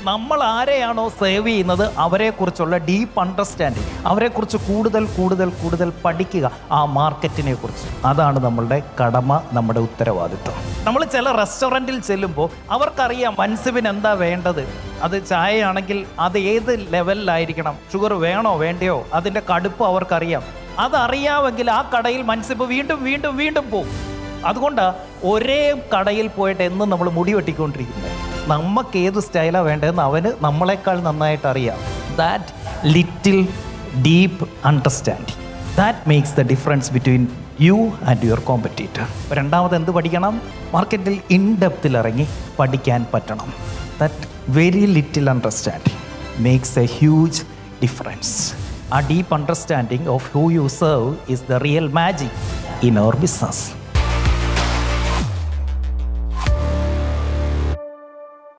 നമ്മൾ ആരെയാണോ സേവ് ചെയ്യുന്നത് അവരെക്കുറിച്ചുള്ള ഡീപ്പ് അണ്ടർസ്റ്റാൻഡിങ്, അവരെക്കുറിച്ച് കൂടുതൽ പഠിക്കുക, ആ മാർക്കറ്റിനെ കുറിച്ച്. അതാണ് നമ്മളുടെ കടമ, നമ്മുടെ ഉത്തരവാദിത്വം. നമ്മൾ ചില റെസ്റ്റോറൻറ്റിൽ ചെല്ലുമ്പോൾ അവർക്കറിയാം മൻസിബിന് എന്താ വേണ്ടത്. അത് ചായയാണെങ്കിൽ അത് ഏത് ലെവലിലായിരിക്കണം, ഷുഗർ വേണോ വേണ്ടയോ, അതിൻ്റെ കടുപ്പം അവർക്കറിയാം. അതറിയാമെങ്കിൽ ആ കടയിൽ മൻസിബ് വീണ്ടും പോകും. അതുകൊണ്ട് ഒരേ കടയിൽ പോയിട്ട് എന്നും നമ്മൾ മുടി വെട്ടിക്കൊണ്ടിരിക്കുന്നത്. നമുക്ക് ഏത് സ്റ്റൈലാണ് വേണ്ടതെന്ന് അവന് നമ്മളെക്കാൾ നന്നായിട്ട് അറിയാം. That little deep understanding, that makes the difference between you and your competitor. രണ്ടാമത് എന്ത് പഠിക്കണം? മാർക്കറ്റിൽ ഇൻഡെപ്തിൽ ഇറങ്ങി പഠിക്കാൻ പറ്റണം. That very little understanding makes A huge difference. A deep understanding of who you serve is the real magic in our business.